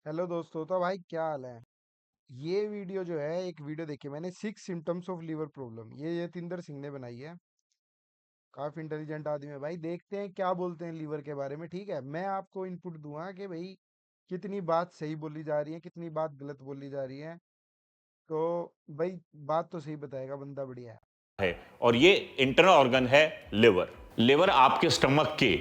Hello दोस्तों। तो भाई क्या हाल है। ये वीडियो जो है, एक वीडियो देखी मैंने, 6 सिम्टम्स ऑफ लीवर प्रॉब्लम। ये यतिंदर सिंह ने बनाई है। काफी इंटेलिजेंट आदमी है भाई। देखते हैं क्या बोलते हैं लीवर के बारे में। ठीक है, मैं आपको इनपुट दूंगा कि भाई कितनी बात सही बोली जा रही है, कितनी बात गलत बोली जा रही है। तो भाई बात तो सही बताएगा बंदा, बढ़िया है। है। और ये इंटरनल ऑर्गन है लिवर। लिवर आपके स्टमक के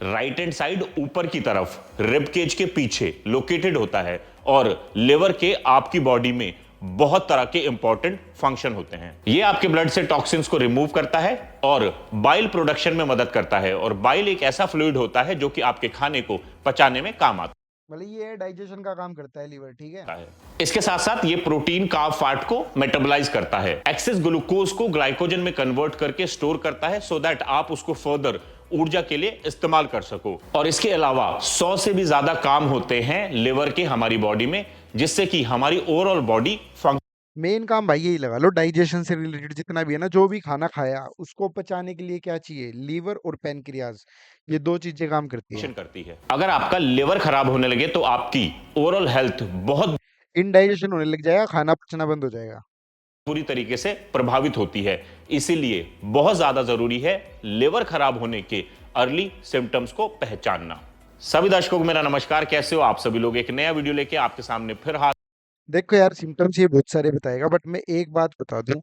राइट हैंड साइड ऊपर की तरफ रिब केज के पीछे लोकेटेड होता है। और लिवर के आपकी बॉडी में बहुत तरह के इंपॉर्टेंट फंक्शन होते हैं। ये आपके ब्लड से टॉक्सिन्स को रिमूव करता है और बाइल प्रोडक्शन में मदद करता है। और बाइल एक ऐसा फ्लूइड होता है जो कि आपके खाने को पचाने में काम आता मतलब ये डाइजेशन का काम करता है लीवर, ठीक है। है। इसके साथ साथ ये प्रोटीन कार्ब फैट को मेटाबोलाइज करता है, एक्सेस ग्लूकोज को ग्लाइकोजन में कन्वर्ट करके स्टोर करता है सो दैट आप उसको फर्दर ऊर्जा के लिए इस्तेमाल कर सको। और इसके अलावा 100 से भी ज्यादा काम होते हैं लिवर के हमारी बॉडी में, जिससे कि हमारी ओवरऑल बॉडी मेन काम भाई यही लगा लो, डाइजेशन से रिलेटेड जितना भी है ना, जो भी खाना खाया उसको पचाने के लिए क्या चाहिए, लीवर और पैनक्रियाज। ये दो चीजें काम करती है। फंक्शन करती है। अगर आपका लिवर खराब होने लगे तो आपकी ओवरऑल हेल्थ बहुत इनडाइजेशन होने लग जाएगा, खाना पचना बंद हो जाएगा। बुरी तरीके से प्रभावित होती है। इसीलिए बहुत ज्यादा जरूरी है लिवर खराब होने के अर्ली सिम्टम्स को पहचानना। सभी दर्शकों को मेरा नमस्कार। कैसे हो आप सभी लोग। एक नया वीडियो लेके आपके सामने फिर हाजिर। देखो यार, सिम्टम्स ये बहुत सारे बताएगा, बट मैं एक बात बता दूं।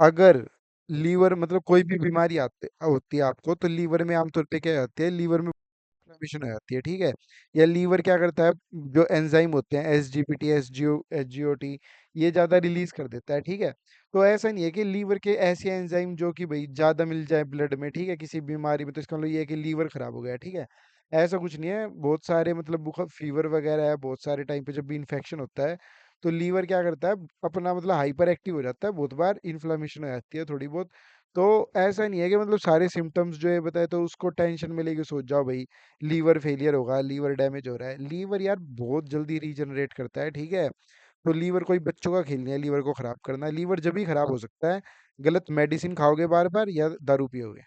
अगर लीवर मतलब कोई भी बीमारी आते होती है आपको, तो लीवर में आमतौर पे क्या होती है, लीवर में इन्फ्लेमेशन हो जाती है, ठीक है। या लीवर क्या करता है, जो एंजाइम होते हैं एसजीपीटी, एसजीओटी, ये ज्यादा रिलीज कर देता है, ठीक है। तो ऐसा नहीं है कि लीवर के ऐसे एंजाइम जो कि भाई ज्यादा मिल जाए ब्लड में, ठीक है, किसी बीमारी में, तो इसका मतलब ये है कि लीवर खराब हो गया है, ठीक है। ऐसा कुछ नहीं है। बहुत सारे मतलब बुखार, फीवर वगैरह है, बहुत सारे टाइम पे जब भी इन्फेक्शन होता है, तो लीवर क्या करता है, अपना मतलब हाइपर एक्टिव हो जाता है, बहुत बार इन्फ्लामेशन हो जाती है थोड़ी बहुत। तो ऐसा नहीं है कि मतलब सारे सिम्टम्स जो है बताए तो उसको टेंशन में लेके सोच जाओ भाई लीवर फेलियर होगा, लीवर डैमेज हो रहा है। लीवर यार बहुत जल्दी रीजनरेट करता है, ठीक है। तो लीवर कोई बच्चों का खेल नहीं है लीवर को खराब करना। लीवर जब भी खराब हो सकता है, गलत मेडिसिन खाओगे बार बार या दारू पियोगे।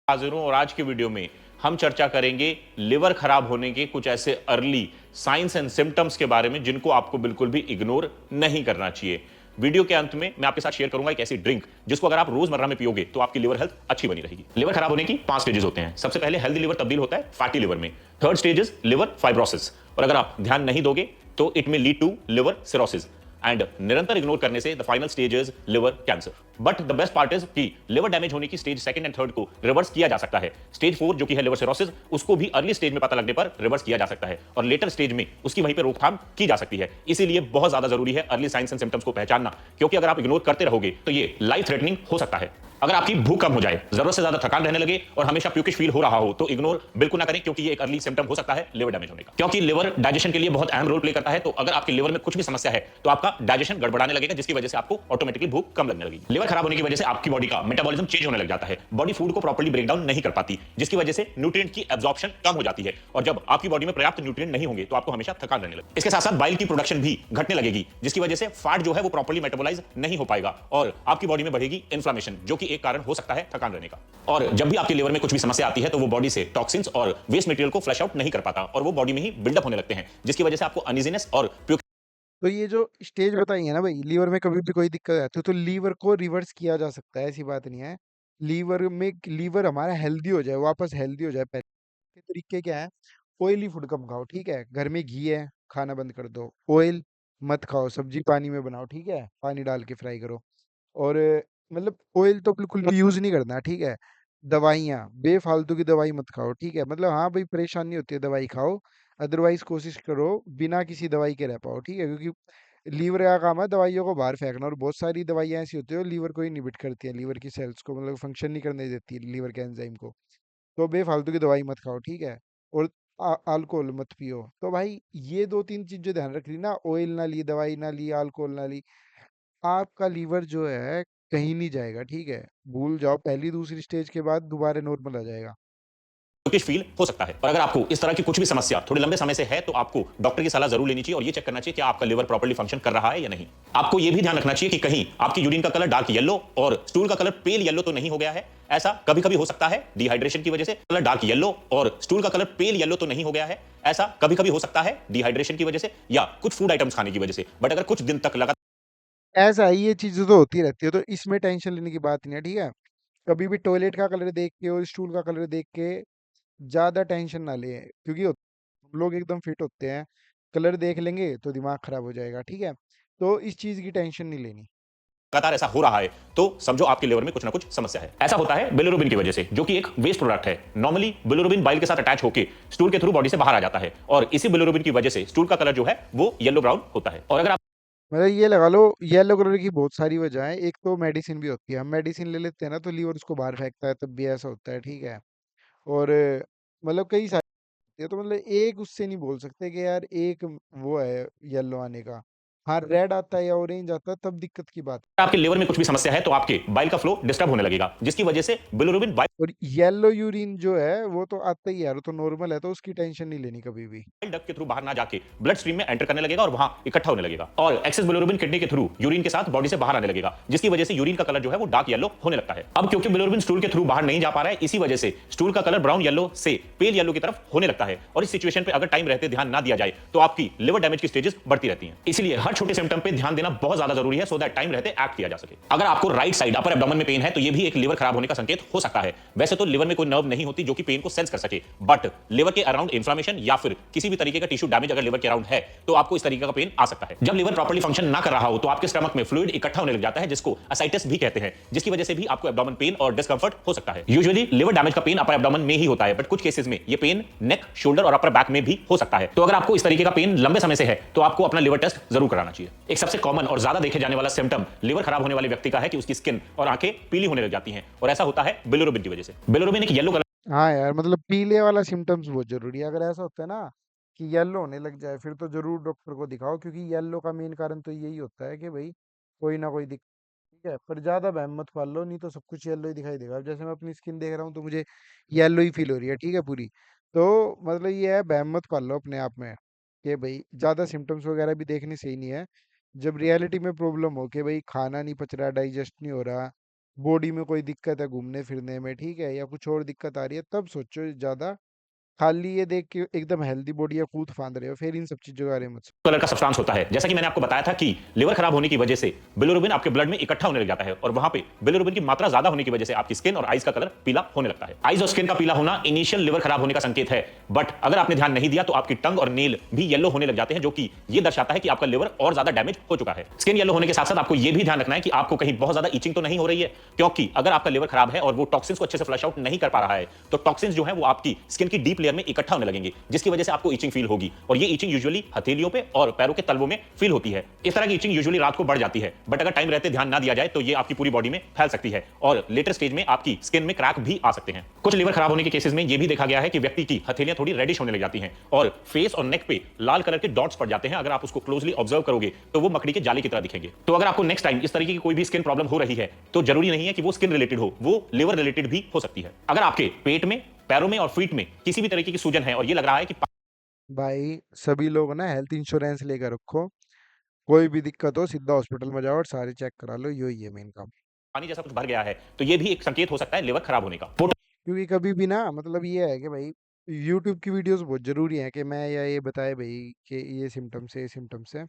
हूं और आज के वीडियो में हम चर्चा करेंगे लिवर खराब होने के कुछ ऐसे अर्ली साइंस एंड सिम्टम्स के बारे में जिनको आपको बिल्कुल भी इग्नोर नहीं करना चाहिए। वीडियो के अंत में मैं आपके साथ शेयर करूंगा एक ऐसी ड्रिंक जिसको अगर आप रोजमर्रा में पियोगे तो आपकी लिवर हेल्थ अच्छी बनी रहेगी। लिवर खराब होने की 5 स्टेजेस होते हैं। सबसे पहले हेल्दी लिवर तब्दील होता है फैटी लिवर में। Third stage is liver fibrosis, और अगर आप ध्यान नहीं दोगे तो it may lead to liver cirrhosis. And निरंतर इग्नोर करने से the final stage is liver cancer. But the best part is कि लिवर डैमेज होने की स्टेज सेकंड एंड थर्ड को रिवर्स किया जा सकता है। स्टेज 4 जो कि है लिवर सिरोसिस, उसको भी अर्ली स्टेज में पता लगने पर रिवर्स किया जा सकता है और लेटर स्टेज में उसकी वहीं पे रोकथाम की जा सकती है। इसीलिए बहुत ज्यादा जरूरी है अर्ली साइंस एंड सिम्टम्स को पहचानना, क्योंकि अगर आप इग्नोर करते रहोगे तो ये लाइफ थ्रेटनिंग हो सकता है। अगर आपकी भूख कम हो जाए, जरूरत से ज्यादा थकान रहने लगे और हमेशा प्यूकिश फील हो रहा हो, तो इग्नोर बिल्कुल ना करें, क्योंकि ये एक अर्ली सिम्टम हो सकता है लिवर डैमेज होने का। क्योंकि लिवर डाइजेशन के लिए बहुत अहम रोल प्ले करता है। तो अगर आपके लिवर में कुछ भी समस्या है तो आपका डाइजेशन गड़बड़ाने लगेगा, जिसकी वजह से आपको ऑटोमेटिकली भूख कम लगने लगेगी। लिवर खराब होने की वजह से आपकी बॉडी का मेटाबॉलिज्म चेंज होने लग जाता है। बॉडी फूड को प्रॉपर्ली ब्रेक डाउन नहीं कर पाती, जिसकी वजह से न्यूट्रिएंट की एब्जॉर्प्शन कम हो जाती है। और जब आपकी बॉडी में पर्याप्त न्यूट्रिएंट नहीं होंगे तो आपको हमेशा थकान रहने लगेगी। इसके साथ साथ बाइल की प्रोडक्शन भी घटने लगेगी, जिसकी वजह से फैट जो है वो प्रॉपर्ली मेटाबोलाइज नहीं हो पाएगा और आपकी बॉडी में बढ़ेगी इन्फ्लेमेशन, जो कि एक कारण हो सकता है थकान रहने का। और जब भी आपके लिवर में कुछ भी समस्या आती है तो वो बॉडी से टॉक्सिन्स और वेस्ट मटेरियल को फ्लश आउट नहीं कर पाता और वो बॉडी में ही बिल्डअप होने लगते हैं, जिसकी वजह से आपको अनइजीनेस और तो ये जो स्टेज बताई है ना भाई, लीवर में कभी भी कोई दिक्कत आती है तो लीवर को रिवर्स किया जा सकता है, ऐसी बात नहीं है। लीवर हमारा हेल्दी हो जाए, वापस हेल्दी हो जाए पहले के तरीके क्या है। ऑयली फूड कम खाओ, ठीक है। घर में घी है, खाना बंद कर दो। ऑयल मत खाओ, सब्जी पानी में बनाओ, ठीक है, पानी डाल के फ्राई करो। और मतलब ऑयल तो बिल्कुल भी यूज नहीं करना, ठीक है। दवाइयाँ, बेफालतू की दवाई मत खाओ, ठीक है। मतलब हाँ भाई, परेशानी होती है दवाई खाओ, अदरवाइज कोशिश करो बिना किसी दवाई के रह पाओ, ठीक है। क्योंकि लीवर का काम है दवाइयों को बाहर फेंकना, और बहुत सारी दवाइयाँ ऐसी होती है लीवर को ही इनहिबिट करती है, लीवर की सेल्स को मतलब फंक्शन नहीं करने देती लीवर के एंजाइम को। तो बेफालतू की दवाई मत खाओ, ठीक है। और अल्कोहल मत पियो। तो भाई ये दो तीन चीजें ध्यान रख ली ना, ऑयल ना ली, दवाई ना ली, अल्कोहल ना ली, आपका लीवर जो है कहीं नहीं जाएगा, ठीक है। भूल जाओ, पहली दूसरी स्टेज के बाद दोबारा नॉर्मल आ जाएगा। कुछ फील हो सकता है। और अगर आपको इस तरह की कुछ भी समस्या थोड़े लंबे समय से है तो आपको डॉक्टर की सलाह जरूर लेनी चाहिए और ये चेक करना चाहिए कि आपका लिवर प्रॉपर्ली फंक्शन कर रहा है या नहीं। आपको ये भी ध्यान रखना चाहिए कि कहीं आपकी यूरिन का कलर डार्क येलो और स्टूल का कलर पेल येलो तो नहीं हो गया है। ऐसा कभी कभी हो सकता है डिहाइड्रेशन की वजह से कलर डार्क येलो और स्टूल का कलर पेल येलो तो नहीं हो गया है। ऐसा कभी कभी हो सकता है डिहाइड्रेशन की वजह से या कुछ फूड आइटम्स खाने की वजह से। बट अगर कुछ दिन तक लगातार ऐसा है, ये चीजें तो होती रहती है, तो इसमें टेंशन लेने की बात नहीं है, ठीक है। कभी भी टॉयलेट का कलर देख के और स्टूल का कलर देख के ज्यादा टेंशन ना ले, क्योंकि हम लोग एकदम फिट होते हैं, कलर देख लेंगे तो दिमाग खराब हो जाएगा, ठीक है। तो इस चीज की टेंशन नहीं लेनी। ऐसा हो रहा है तो समझो आपके लिवर में कुछ ना कुछ समस्या है। ऐसा होता है बिलिरुबिन की वजह से, जो कि एक वेस्ट प्रोडक्ट है। नॉर्मली बिलिरुबिन बाइल के साथ अटैच होकर स्टूल के थ्रू बॉडी से बाहर आ जाता है और इसी बिलिरुबिन की वजह से स्टूल का कलर जो है वो येलो ब्राउन होता है। और अगर आप मतलब ये लगा लो, येलो कलर की बहुत सारी वजह है। एक तो मेडिसिन भी होती है, हम मेडिसिन ले लेते हैं ना तो लीवर उसको बाहर फेंकता है, तब भी ऐसा होता है, ठीक है। और मतलब कई सारी होती है, तो मतलब एक उससे नहीं बोल सकते कि यार एक वो है येलो आने का। हाँ, रेड आता है या ऑरेंज आता है तब दिक्कत की बात है। आपके लिवर में कुछ भी समस्या है तो आपके बाइल का फ्लो डिस्टर्ब होने लगेगा, जिसकी वजह से बिलिरुबिन और येलो यूरिन जो है वो तो आता ही है यार, वो तो नॉर्मल है, तो उसकी टेंशन नहीं लेनी कभी भी। डक्ट के थ्रू बाहर ना जाके ब्लड स्ट्रीम में एंटर करने लगेगा और वहां इकट्ठा होने लगेगा और एक्सेस बिलिरुबिन किडनी के थ्रू यूरिन के साथ बॉडी से बाहर आने लगेगा, जिसकी वजह से यूरिन का कलर जो है वो डार्क येलो होने लगता है। अब क्योंकि बिलिरुबिन स्टूल के थ्रू बाहर नहीं जा पा रहा है, इसी वजह से स्टूल का कलर ब्राउन येलो से पेल येलो की तरफ होने लगता है। और इस सिचुएशन पे अगर टाइम रहते ध्यान ना दिया जाए तो आपकी लिवर डैमेज की स्टेजेस बढ़ती रहती हैं। इसलिए हर छोटे सिम्टम पे ध्यान देना बहुत ज्यादा जरूरी है, सो दैट टाइम रहते एक्ट किया जा सके। अगर आपको राइट साइड अपर एब्डोमेन में पेन है तो ये भी एक लिवर खराब होने का संकेत हो सकता है। वैसे तो लिवर में कोई नर्व नहीं होती जो कि पेन को सेंस कर सके, बट लिवर के अराउंड इंफ्लेमेशन या फिर किसी भी तरीके का टिश्यू डैमेज अगर लिवर के अराउंड है तो आपको इस तरीके का पेन आ सकता है। जब लिवर प्रॉपर्ली फंक्शन ना कर रहा हो तो आपके स्टमक में फ्लूइड इकट्ठा होने लग जाता है, जिसको असाइटिस भी कहते हैं, जिसकी वजह से भी आपको एब्डोमेन पेन और डिस्कंफर्ट हो सकता है। यूजुअली लिवर डैमेज का पेन अपर एब्डोमेन में ही होता है, बट कुछ केसेस में ये पेन नेक, शोल्डर और अपर बैक में भी हो सकता है। तो अगर आपको इस तरीके का पेन लंबे समय से है तो आपको अपना लिवर टेस्ट जरूर कराना चाहिए। एक सबसे कॉमन और ज्यादा देखे जाने वाला सिम्टम लिवर खराब होने वाले व्यक्ति का है कि उसकी स्किन और आंखें पीली होने लग जाती हैं, और ऐसा होता है बिलिरुबिन की वजह से। बिलिरुबिन एक येलो कलर हाँ यार, मतलब पीले वाला सिम्टम्स बहुत जरूरी है। अगर ऐसा होता है ना कि येलो होने लग जाए, फिर तो जरूर डॉक्टर को दिखाओ, क्योंकि येलो का मेन कारण तो यही होता है कि भाई कोई ना कोई दिक्कत, ठीक है। पर ज्यादा वहम मत पाल लो, नहीं तो सब कुछ येलो ही दिखाई देगा। अब जैसे मैं अपनी स्किन देख रहा हूँ तो मुझे येलो ही फील हो रही है, ठीक है, पूरी। तो मतलब ये है, वहम मत पाल लो अपने आप में कि भाई ज्यादा सिम्टम्स वगैरह भी देखने सही नहीं है। जब रियलिटी में प्रॉब्लम हो कि भाई खाना नहीं पच रहा, डाइजेस्ट नहीं हो रहा, बॉडी में कोई दिक्कत है घूमने फिरने में, ठीक है, या कुछ और दिक्कत आ रही है, तब सोचो ज्यादा। खाली ये देख के एकदम हेल्दी बॉडी या कूद फांद रहे हो, फिर इन सब चीजों के बारे में मत सोचो। का सब्सटेंस होता है। जैसा कि मैंने आपको बताया था कि लिवर खराब होने की वजह से बिलिरुबिन आपके ब्लड में इकट्ठा होने लग जाता है और वहां पे बिलिरुबिन की मात्रा ज्यादा होने की वजह से आपकी स्किन और आईज का कलर पीला होने लगता है। आईज और स्किन का पीला होना इनिशियल लिवर खराब होने का संकेत है, बट अगर आपने ध्यान नहीं दिया तो आपकी टंग और नेल भी येलो होने लग जाते हैं, जो कि ये दर्शाता है कि आपका लिवर और ज्यादा डैमेज हो चुका है। स्किन येलो होने के साथ साथ आपको यह भी ध्यान रखना है कि आपको कहीं बहुत ज्यादा इचिंग तो नहीं हो रही है, क्योंकि अगर आपका लिवर खराब है और वो टॉक्सिन्स को अच्छे से फ्लश आउट नहीं कर पा रहा है तो टॉक्सिन्स जो है वो आपकी स्किन की डीप लेयर में इकट्ठा होने लगेंगे, जिसकी वजह से आपको इचिंग फील होगी। और ये इचिंग यूजुअली हथेलियों पे और पैरों के तलवों में फील होती है। इस तरह की इचिंग यूजुअली रात को बढ़ जाती है, बट अगर टाइम रहते ध्यान ना दिया जाए तो ये आपकी पूरी बॉडी में फैल सकती है और लेटर स्टेज में आपकी स्किन में क्रैक भी आ सकते हैं। कुछ लिवर खराब होने के केसेस में ये भी देखा गया है कि व्यक्ति की हथेलियां थोड़ी रेडिश होने लग जाती हैं और फेस और नेक पे लाल कलर के डॉट्स पड़ जाते हैं। अगर आप उसको क्लोजली ऑब्जर्व करोगे तो वो मकड़ी के जाले की तरह दिखेंगे। तो अगर आपको नेक्स्ट टाइम इस तरीके की कोई भी स्किन प्रॉब्लम हो रही है तो जरूरी नहीं है कि वो स्किन रिलेटेड हो, वो लिवर रिलेटेड भी हो सकती है। अगर आपके पेट में, पैरों में और फीट में किसी भी तरीके की सूजन है और ये लग रहा है कि भाई सभी लोग ना हेल्थ इंश्योरेंस लेकर रखो, कोई भी दिक्कत हो सीधा हॉस्पिटल में जाओ और सारे चेक करा लो, यही है मेन काम। पानी जैसा कुछ भर गया है तो ये भी एक संकेत हो सकता है लिवर खराब होने का। क्योंकि कभी भी ना, मतलब ये है कि भाई यूट्यूब की वीडियोस बहुत जरूरी है कि मैं या ये बताए भाई कि ये सिम्टम्स है, ये सिम्टम्स है,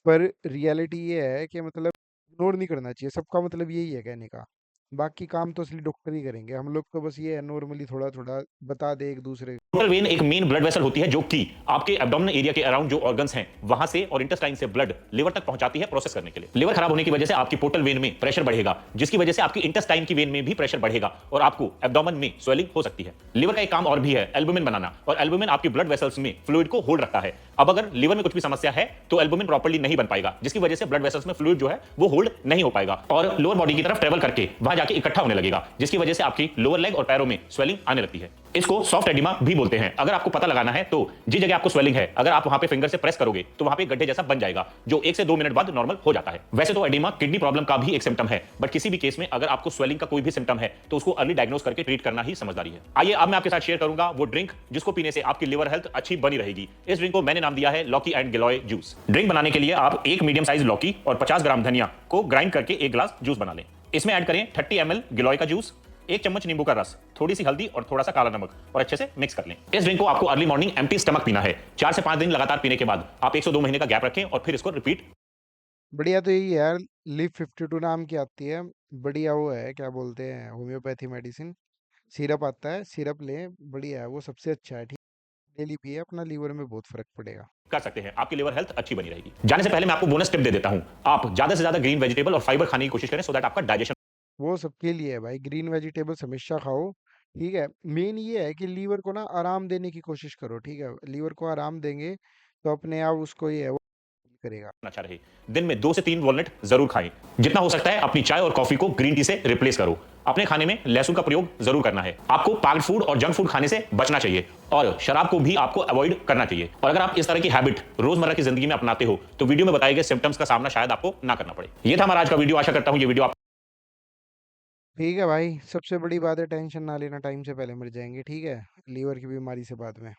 पर रियलिटी ये है कि मतलब इग्नोर नहीं करना चाहिए। सबका मतलब यही है कहने का, बाकी काम तो असली डॉक्टर ही करेंगे, हम लोग तो बस ये है नॉर्मली थोड़ा थोड़ा बता दे एक दूसरे को। पोर्टल वेन एक मेन ब्लड वेसल होती है जो कि आपके एब्डोमिनल एरिया के अराउंड जो ऑर्गन्स हैं वहां से और इंटेस्टाइन से ब्लड लिवर तक पहुंचाती है प्रोसेस करने के लिए। लिवर खराब होने की वजह से आपकी पोर्टल वेन में प्रेशर बढ़ेगा, जिसकी वजह से आपकी इंटेस्टाइन की वेन में भी प्रेशर बढ़ेगा और आपको एब्डोमेन में स्वेलिंग हो सकती है। लिवर का एक काम और भी है, एल्बुमिन बनाना, और एल्बुमिन आपकी ब्लड वेसल्स में फ्लूइड को होल्ड रखता है। अब अगर लिवर में कुछ भी समस्या है तो एल्बुमिन प्रॉपर्ली नहीं बन पाएगा, जिसकी वजह से ब्लड वेसल्स में फ्लूइड जो है वो होल्ड नहीं हो पाएगा और लोअर बॉडी की तरफ ट्रेवल करके वह वहां जाके इकट्ठा होने लगेगा, जिसकी वजह से आपकी लोअर लेग और पैरों में स्वेलिंग आने लगती है। इसको सॉफ्ट एडिमा भी बोलते हैं। अगर आपको पता लगाना है तो जिस जगह आपको स्वेलिंग है, अगर आप वहां पे फिंगर से प्रेस करोगे तो वहां पे गड्ढे जैसा बन जाएगा, जो 1 से 2 मिनट बाद नॉर्मल हो जाता है। वैसे तो एडिमा किडनी प्रॉब्लम का भी एक सिम्टम है, बट किसी भी केस में अगर आपको स्वेलिंग का कोई भी सिम्टम है तो उसको अर्ली डायग्नोस करके ट्रीट करना ही समझदारी है। आइए अब मैं आपके साथ शेयर करूंगा वो ड्रिंक जिसको पीने से आपकी लिवर हेल्थ अच्छी बनी रहेगी। इस ड्रिंक को मैंने नाम दिया है लौकी एंड गिलोय जूस। ड्रिंक बनाने के लिए आप एक मीडियम साइज लौकी और 50 ग्राम धनिया को ग्राइंड करके एक ग्लास जूस बना लें। इसमें ऐड करें 30 ml गिलोय का जूस, 1 चम्मच नींबू का रस, थोड़ी सी हल्दी और थोड़ा सा काला नमक और अच्छे से मिक्स कर लें। इस ड्रिंक को आपको अर्ली मॉर्निंग एम्प्टी स्टमक पीना है। 4 से 5 दिन लगातार पीने के बाद आप 1 से 2 महीने का गैप रखें और फिर इसको रिपीट। बढ़िया तो यही है यार, लिव 52 नाम की आती है। बढ़िया वो है, क्या बोलते हैं, होम्योपैथी मेडिसिन। सिरप आता है, सिरप लें, बढ़िया है वो, सबसे अच्छा है। ठीक, डेली पिए, अपना लीवर में बहुत फर्क पड़ेगा। कर सकते हैं, आपकी लिवर हेल्थ अच्छी बनी रहेगी। जाने से पहले मैं आपको बोनस टिप दे देता हूं, आप ज्यादा से ज्यादा ग्रीन वेजिटेबल और फाइबर खाने की कोशिश करें सो दैट आपका डाइजेशन। वो सबके लिए है भाई, ग्रीन वेजिटेबल्स हमेशा खाओ। ठीक है, मेन ये है कि लीवर को ना आराम देने की कोशिश करो। ठीक है, लीवर को आराम देंगे तो अपने आप उसको ये है वो करेगा। अच्छा रहे। दिन में 2 से 3 वॉलनट जरूर खाएं। जितना हो सकता है अपनी चाय और कॉफी को ग्रीन टी से रिप्लेस करो। अपने खाने में लहसुन का प्रयोग जरूर करना है। आपको पैक्ड फूड और जंक फूड खाने से बचना चाहिए और शराब को भी आपको अवॉइड करना चाहिए। और अगर आप इस तरह की हैबिट रोजमर्रा की जिंदगी में अपनाते हो तो वीडियो में बताए गए सिम्टम्स का सामना शायद आपको ना करना पड़े। ये था हमारा आज का वीडियो। आशा करता हूं ये वीडियो आप ठीक है भाई, सबसे बड़ी बात है टेंशन ना लेना, टाइम से पहले मर जाएंगे। ठीक है, लीवर की बीमारी से बाद में।